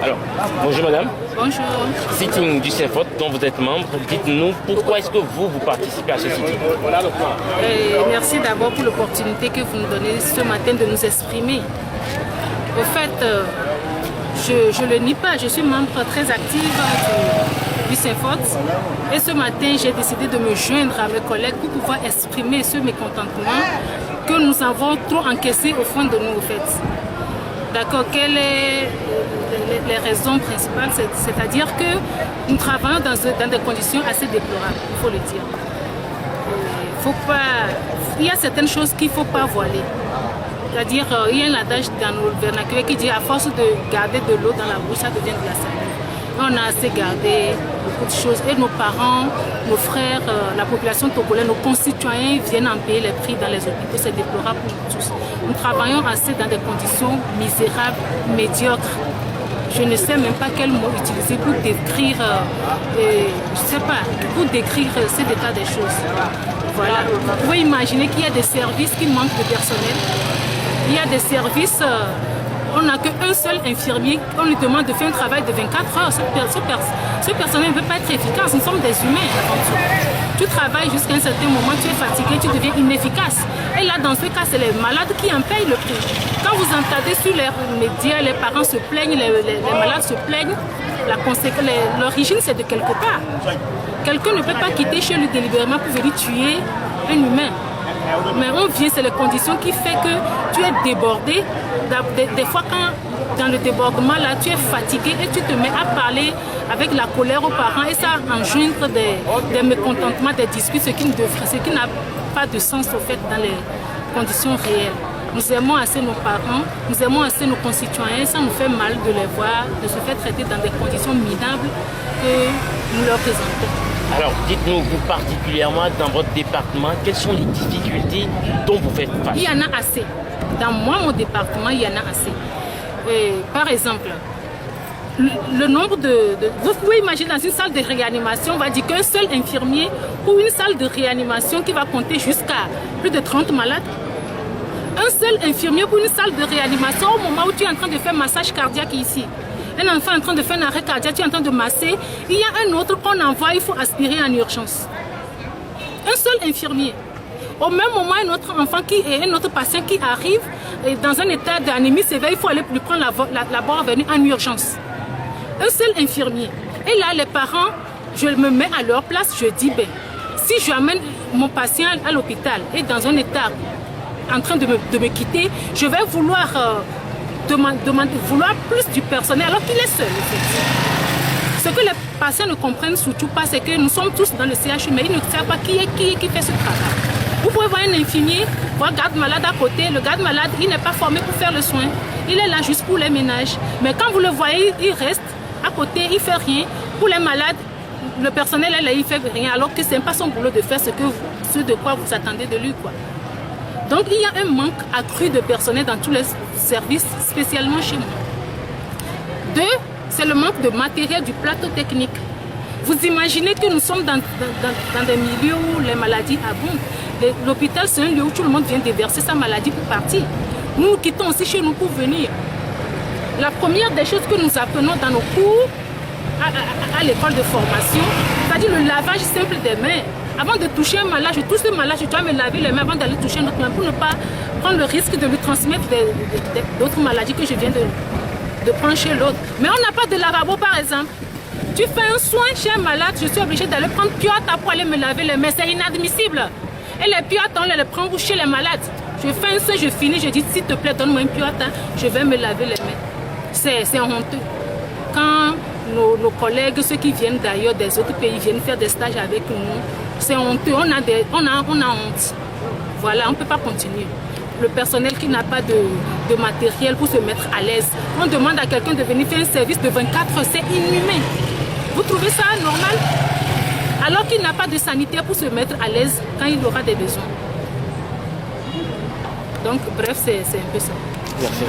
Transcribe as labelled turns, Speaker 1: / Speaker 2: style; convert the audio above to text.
Speaker 1: Alors, bonjour madame.
Speaker 2: Bonjour.
Speaker 1: Sitting du Saint-Fort dont vous êtes membre, dites-nous pourquoi est-ce que vous participez à ce sitting?
Speaker 2: Merci d'abord pour l'opportunité que vous nous donnez ce matin de nous exprimer. Au fait, je ne le nie pas, je suis membre très active du Saint-Fort et ce matin j'ai décidé de me joindre à mes collègues pour pouvoir exprimer ce mécontentement que nous avons trop encaissé au fond de nous au fait. D'accord, quelles sont les raisons principales? C'est-à-dire que nous travaillons dans des conditions assez déplorables, il faut le dire. Il y a certaines choses qu'il ne faut pas voiler. C'est-à-dire, il y a un adage dans nos vernaculaires qui dit à force de garder de l'eau dans la bouche, ça devient de la salive. On a assez gardé beaucoup de choses et nos parents, nos frères, la population togolaise, nos concitoyens viennent en payer les prix dans les hôpitaux. C'est déplorable pour nous tous. Nous travaillons assez dans des conditions misérables, médiocres. Je ne sais même pas quel mot utiliser pour décrire, je sais pas, pour décrire cet état des choses. Voilà. Vous pouvez imaginer qu'il y a des services qui manquent de personnel. Il y a des services, on n'a qu'un seul infirmier, on lui demande de faire un travail de 24 heures. Ce personnel ne peut pas être efficace, nous sommes des humains avant tout. Tu travailles jusqu'à un certain moment, tu es fatigué, tu deviens inefficace. Et là, dans ce cas, c'est les malades qui en payent le prix. Quand vous entendez sur les médias, les parents se plaignent, les malades se plaignent, l'origine c'est de quelque part. Quelqu'un ne peut pas quitter chez lui délibérément pour venir tuer un humain. Mais on vient, c'est les conditions qui font que tu es débordé. Des fois, quand dans le débordement, là, tu es fatigué et tu te mets à parler avec la colère aux parents et ça engendre des mécontentements, des disputes, ce qui n'a pas de sens au fait dans les conditions réelles. Nous aimons assez nos parents, nous aimons assez nos concitoyens, ça nous fait mal de les voir, de se faire traiter dans des conditions minables que nous leur présentons.
Speaker 1: Alors, dites-nous, vous particulièrement dans votre département, quelles sont les difficultés dont vous faites face?
Speaker 2: Il y en a assez. Dans mon département, il y en a assez. Par exemple, le nombre vous pouvez imaginer dans une salle de réanimation, on va dire qu'un seul infirmier pour une salle de réanimation qui va compter jusqu'à plus de 30 malades. Un seul infirmier pour une salle de réanimation au moment où tu es en train de faire massage cardiaque ici. Un enfant est en train de faire un arrêt cardiaque, tu es en train de masser. Il y a un autre qu'on envoie, il faut aspirer en urgence. Un seul infirmier. Au même moment, un autre patient qui arrive dans un état d'anémie sévère, il faut aller lui prendre la bonne venue en urgence. Un seul infirmier. Et là, les parents, je me mets à leur place, je dis, ben, si j'amène mon patient à l'hôpital et dans un état en train de me quitter, je vais vouloir vouloir plus du personnel alors qu'il est seul. Ce que les patients ne comprennent surtout pas, c'est que nous sommes tous dans le CHU, mais ils ne savent pas qui fait ce travail. Vous pouvez voir un infirmier, voir un garde malade à côté. Le garde malade, il n'est pas formé pour faire le soin. Il est là juste pour les ménages. Mais quand vous le voyez, il reste à côté, il ne fait rien. Pour les malades, le personnel est là, il ne fait rien, alors que ce n'est pas son boulot de faire ce de quoi vous attendez de lui, quoi. Donc il y a un manque accru de personnel dans tous les services, spécialement chez moi. Deux, c'est le manque de matériel du plateau technique. Vous imaginez que nous sommes dans des milieux où les maladies abondent. L'hôpital, c'est un lieu où tout le monde vient déverser sa maladie pour partir. Nous quittons aussi chez nous pour venir. La première des choses que nous apprenons dans nos cours à l'école de formation, c'est-à-dire le lavage simple des mains. Avant de toucher un malade, je touche un malade, je dois me laver les mains avant d'aller toucher un autre malade pour ne pas prendre le risque de lui transmettre d'autres maladies que je viens de prendre chez l'autre. Mais on n'a pas de lavabo par exemple. Tu fais un soin chez un malade, je suis obligée d'aller prendre Piota pour aller me laver les mains. C'est inadmissible. Et les Piota, on les prend chez les malades. Je fais un soin, je finis, je dis s'il te plaît, donne-moi un Piota, je vais me laver les mains. C'est honteux. Quand nos collègues, ceux qui viennent d'ailleurs des autres pays, viennent faire des stages avec nous, c'est honteux, on a honte. Voilà, on ne peut pas continuer. Le personnel qui n'a pas de matériel pour se mettre à l'aise, on demande à quelqu'un de venir faire un service de 24 heures, c'est inhumain. Vous trouvez ça normal? Alors qu'il n'a pas de sanitaire pour se mettre à l'aise quand il aura des besoins. Donc bref, c'est un peu ça.
Speaker 1: Merci.